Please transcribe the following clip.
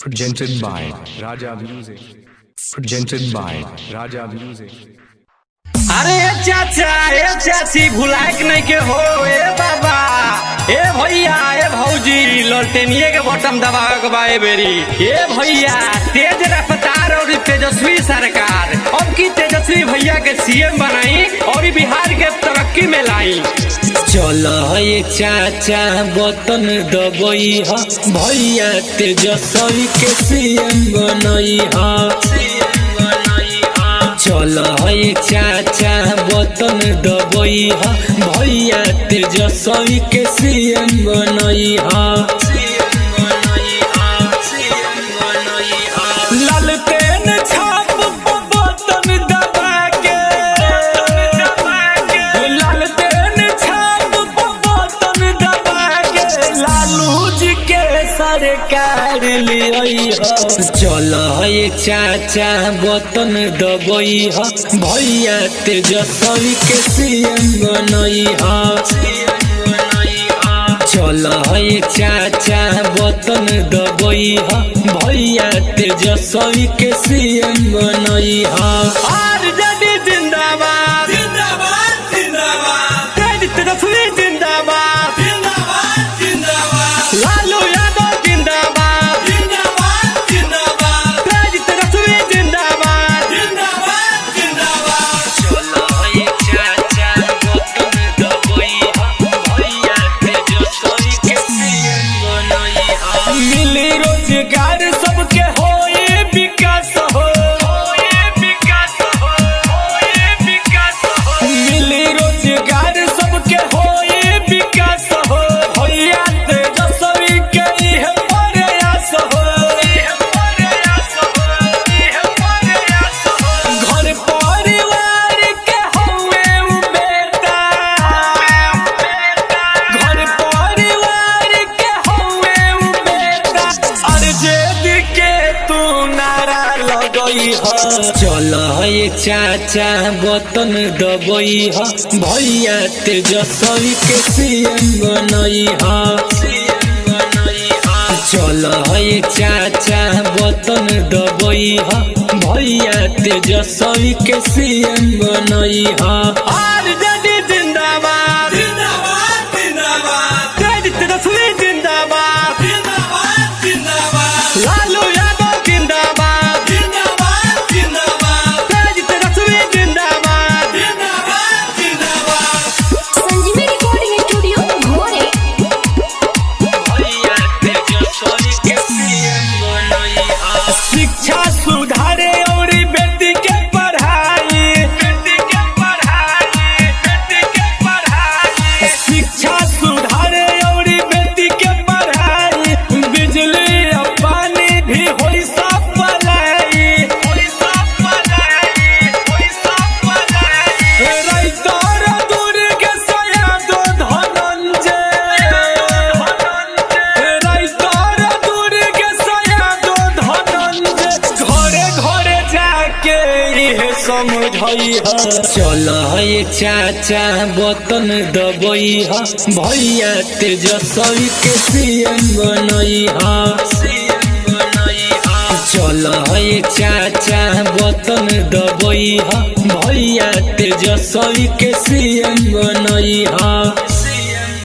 Presented by Raja Music. Presented by Raja Music. अरे चाचा ए चाची भुलाए नहीं के हो ए बाबा ए भैया ए भौजी ललटेनिए के बटन दबा के बाए बेरी ए भैया तेज रफ्तार और तेजस्वी सरकार अब की तेजस्वी भैया के सीएम बनाई और बिहार के तरक्की में लाई। चलो ये चाचा बटन दबई हा भैया तेजस्वी के सीएम बनई हा। चल है चाचा बटन दबई हा भैया तेजस्वी के सीएम बनई हा। लालटेन छाप बटन दबा के लालटेन छाप बटन दबा के लालू जी के सरकार लियई हा। चल है चाचा बटन दबई हा भैया तेजस्वी के सीएम बनई हा। चल है चाचा बटन दबई हा भैया तेजस्वी के सीएम बनई हा। आरजेडी जिंदाबाद जिंदाबाद जिंदाबाद तेजस्वी जिंदाबाद जिंदाबाद जिंदाबाद लालू यादव जिंदाबाद जिंदाबाद जिंदाबाद तेजस्वी जिंदाबाद जिंदाबाद जिंदाबाद। चलो ये चाचा बटन दबई हा भैया तेजस्वी के सीएम बनई हा। मिली रोजगार सबके होए विकास हो विकास हो विकास हो मिली रोजगार सबके होए विकास हो भैया तेजस्वी के इह प्रयास हो प्रयास हो प्रयास हो। घर परिवार के होए उ बेटा घर परिवार के होए उ बेटा आरजेडी के तू नारा लगई हा। चल है चाचा बटन दबई हा भैया तेजस्वी के सीएम बनई हा। चल है चाचा बटन दबई हा भैया तेजस्वी के सीएम बनई हा। आरजेडी जिंदाबाद जिंदाबाद जिंदाबाद तेजस्वी जिंदाबाद जिंदाबाद जिंदाबाद लालू यादव जिंदाबाद जिंदाबाद जिंदाबाद तेजस्वी जिंदाबाद जिंदाबाद जिंदाबाद। संजीवनी रिकॉर्डिंग स्टूडियो घोरे। भैया तेजस्वी के सीएम बनई हा। शिक्षा सुधारे और बेटी के पढ़ाई बेटी के पढ़ाई बेटी के पढ़ाई शिक्षा सुधारे और बेटी के पढ़ाई बिजली और पानी भी होई सप्लाई होई सप्लाई होई सप्लाई। राइतर दुर्ग सयादो धनंजय राइतर दुर्ग सयादो धनंजय घरे घरे जाके इहे समझई हा। चल है चाचा बटन दबई हा भैया तेजस्वी के सीएम बनई हा। चल है चाचा बटन दबई हा भैया तेजस्वी के सीएम बनई हा।